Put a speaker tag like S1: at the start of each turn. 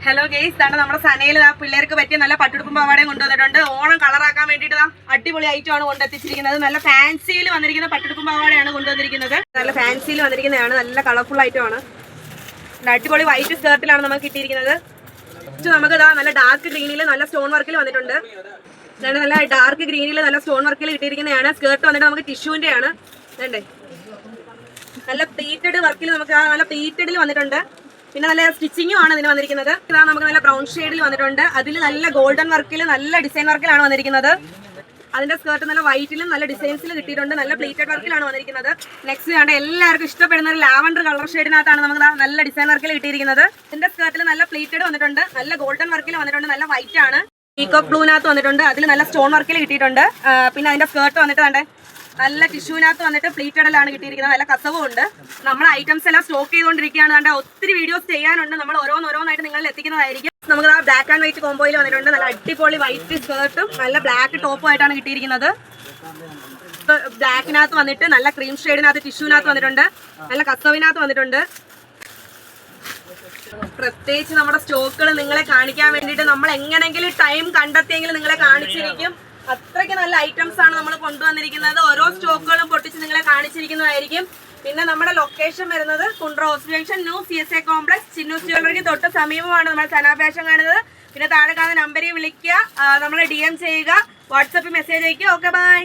S1: Hello guys, ഇതാണ് നമ്മുടെ സനയിൽ പിള്ളേർക്ക് പറ്റിയ നല്ല പട്ടുടുപ്പും പാവാടയും കൊണ്ടുവന്നിട്ടുണ്ട്. ഓണം കളറാക്കാൻ വേണ്ടിയിട്ട് അടിപൊളി ഐറ്റമാണ് കൊണ്ടെത്തിച്ചിരിക്കുന്നത്. നല്ല ഫാൻസിയിൽ വന്നിരിക്കുന്ന പട്ടുടുപ്പും പാവാടയാണ് കൊണ്ടുവന്നിരിക്കുന്നത്. നല്ല ഫാൻസിയിൽ വന്നിരിക്കുന്നതാണ്, നല്ല കളർഫുൾ ഐറ്റമാണ്. അടിപൊളി വൈറ്റ് സ്കേർട്ടിലാണ് നമുക്ക് കിട്ടിയിരിക്കുന്നത്. നമുക്ക് നല്ല ഡാർക്ക് ഗ്രീനിൽ നല്ല സ്റ്റോൺ വർക്കിൽ വന്നിട്ടുണ്ട്. നല്ല ഡാർക്ക് ഗ്രീനിൽ നല്ല സ്റ്റോൺ വർക്കിൽ കിട്ടിയിരിക്കുന്നതാണ്. സ്കേർട്ട് വന്നിട്ട് നമുക്ക് ടിഷ്യൂവിന്റെ ആണ്. വേണ്ടേ നല്ല പ്ലീറ്റഡ് വർക്കിൽ നമുക്ക് നല്ല പ്ലീറ്റഡിൽ വന്നിട്ടുണ്ട്. പിന്നെ നല്ല സ്റ്റിച്ചിങ്ങും ആണ് ഇതിന് വന്നിരിക്കുന്നത്. ഇതാ നമുക്ക് നല്ല ബ്രൗൺ ഷെയ്ഡിൽ വന്നിട്ടുണ്ട്. അതിൽ നല്ല ഗോൾഡൻ വർക്കിൽ നല്ല ഡിസൈൻ വർക്കിലാണ് വന്നിരിക്കുന്നത്. അതിന്റെ സ്കേർട്ട് നല്ല വൈറ്റിലും നല്ല ഡിസൈൻസിൽ കിട്ടിയിട്ടുണ്ട്. നല്ല പ്ലീറ്റഡ് വർക്കിലാണ് വന്നിരിക്കുന്നത്. നെക്സ്റ്റ് കണ്ട എല്ലാവർക്കും ഇഷ്ടപ്പെടുന്ന ഒരു ലാവൻഡർ കളർ ഷെയ്ഡിനകത്താണ് നമുക്ക് നല്ല ഡിസൈൻ വർക്കിൽ കിട്ടിയിരിക്കുന്നത്. ഇതിന്റെ സ്കേർട്ടിൽ നല്ല പ്ലീറ്റഡ് വന്നിട്ടുണ്ട്. നല്ല ഗോൾഡൻ വർക്കിൽ വന്നിട്ടുണ്ട്. നല്ല വൈറ്റ് ആണ്. പീകോക്ക് ബ്ലൂവിനകത്ത് വന്നിട്ടുണ്ട്. അതിൽ നല്ല സ്റ്റോൺ വർക്കിൽ കിട്ടിയിട്ടുണ്ട്. പിന്നെ അതിന്റെ സ്കേർട്ട് വന്നിട്ട് കണ്ടേ നല്ല ടിഷ്യൂവിനകത്ത് വന്നിട്ട് പ്ലീറ്റഡിലാണ് കിട്ടിയിരിക്കുന്നത്. നല്ല കസവും ഉണ്ട്. നമ്മുടെ ഐറ്റംസ് എല്ലാം സ്റ്റോക്ക് ചെയ്തുകൊണ്ടിരിക്കുകയാണ്. കണ്ട ഒത്തിരി വീഡിയോസ് ചെയ്യാനുണ്ട്. നമ്മൾ ഓരോന്നായിട്ട് നിങ്ങളിൽ എത്തിക്കുന്നതായിരിക്കും. നമുക്ക് ആ ബ്ലാക്ക് ആൻഡ് വൈറ്റ് കോമ്പോയിൽ വന്നിട്ടുണ്ട്. നല്ല അടിപൊളി വൈറ്റ് സ്കേർട്ടും നല്ല ബ്ലാക്ക് ടോപ്പും ആയിട്ടാണ് കിട്ടിയിരിക്കുന്നത്. ബ്ലാക്കിനകത്ത് വന്നിട്ട് നല്ല ക്രീം ഷെയ്ഡിനകത്ത് ടിഷ്യൂവിനകത്ത് വന്നിട്ടുണ്ട്. നല്ല കസവിനകത്ത് വന്നിട്ടുണ്ട്. പ്രത്യേകിച്ച് നമ്മുടെ സ്റ്റോക്കുകൾ നിങ്ങളെ കാണിക്കാൻ വേണ്ടിയിട്ട് നമ്മൾ എങ്ങനെയെങ്കിലും ടൈം കണ്ടെത്തിയെങ്കിലും നിങ്ങളെ കാണിച്ചിരിക്കും. അത്രയ്ക്ക് നല്ല ഐറ്റംസ് ആണ് നമ്മൾ കൊണ്ടുവന്നിരിക്കുന്നത്. ഓരോ സ്റ്റോക്കുകളും പൊട്ടിച്ച് നിങ്ങളെ കാണിച്ചിരിക്കുന്നതായിരിക്കും. പിന്നെ നമ്മുടെ ലൊക്കേഷൻ വരുന്നത് Kundara hospital junction, new CSA complex, Chinnu's ജ്വല്ലറിക്ക് തൊട്ട് സമീപമാണ് നമ്മൾ സന ഫാഷൻ കാണുന്നത്. പിന്നെ താഴെ കാണുന്ന നമ്പറിൽ വിളിക്കുക, നമ്മളെ DM ചെയ്യുക, വാട്സാപ്പിൽ മെസ്സേജ് അയക്കുക. Okay, by.